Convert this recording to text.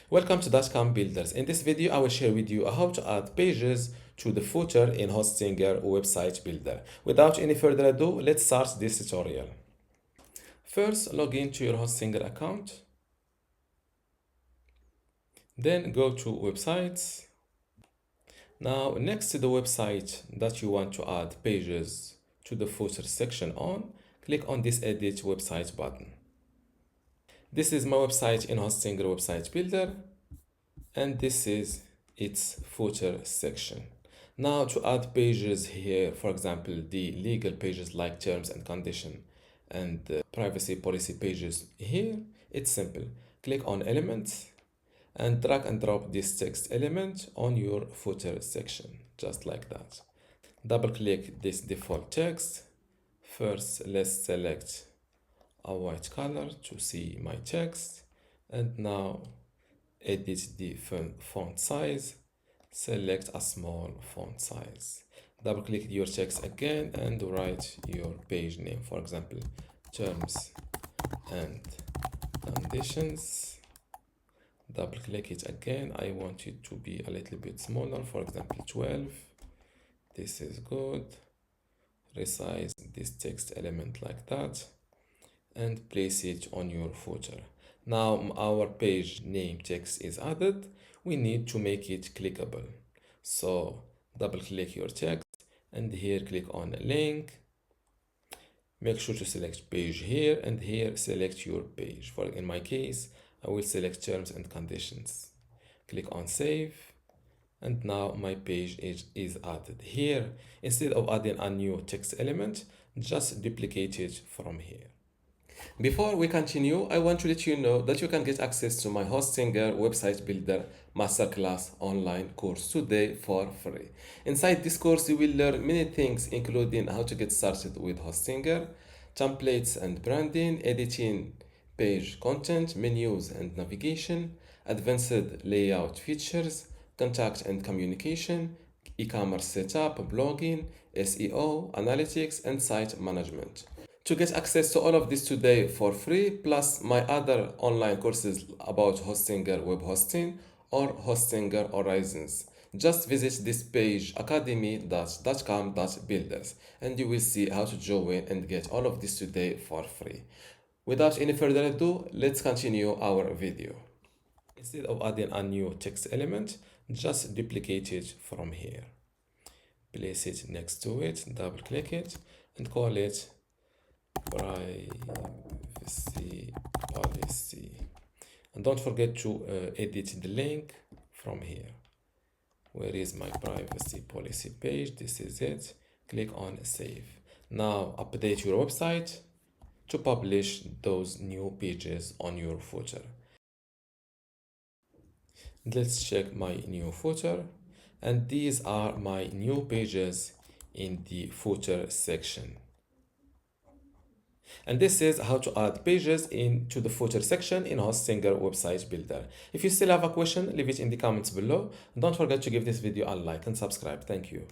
Welcome to dotcom Builders. In this video, I will share with you how to add pages to the footer in Hostinger website builder. Without any further ado, let's start this tutorial. First, log into your Hostinger account. Then go to websites. Now, next to the website that you want to add pages to the footer section on, click on this Edit Website button. This is my website in Hostinger website builder, and this is its footer section. Now to add pages here, for example, the legal pages like terms and condition and privacy policy pages here, it's simple. Click on elements and drag and drop this text element on your footer section, just like that. Double click this default text. First, let's select a white color to see my text, and now edit the font size. Select a small font size. Double click your text again and write your page name, for example, terms and conditions. Double click it again. I want it to be a little bit smaller, for example 12. This is good. Resize this text element like that and place it on your footer. Now our page name text is added. We need to make it clickable. So double click your text and here click on link. Make sure to select page here, and here select your page. For in my case, I will select terms and conditions. Click on save. And now my page is added. Here, instead of adding a new text element, just duplicate it from here. Before we continue, I want to let you know that you can get access to my Hostinger website builder masterclass online course today for free. Inside this course, you will learn many things, including how to get started with Hostinger, templates and branding, editing page content, menus and navigation, advanced layout features, contact and communication, e-commerce setup, blogging, SEO, analytics, and site management. To get access to all of this today for free, plus my other online courses about Hostinger web hosting or Hostinger Horizons, just visit this page academy.dotcom.builders and you will see how to join and get all of this today for free. Without any further ado, let's continue our video. Instead of adding a new text element, just duplicate it from here. Place it next to it, double click it, and call it privacy policy. And don't forget to edit the link from here. Where is my privacy policy page? This is it. Click on save. Now update your website to publish those new pages on your footer. Let's check my new footer, and these are my new pages in the footer section. And this is how to add pages into the footer section in Hostinger website builder. If you still have a question, leave it in the comments below. Don't forget to give this video a like and subscribe. Thank you.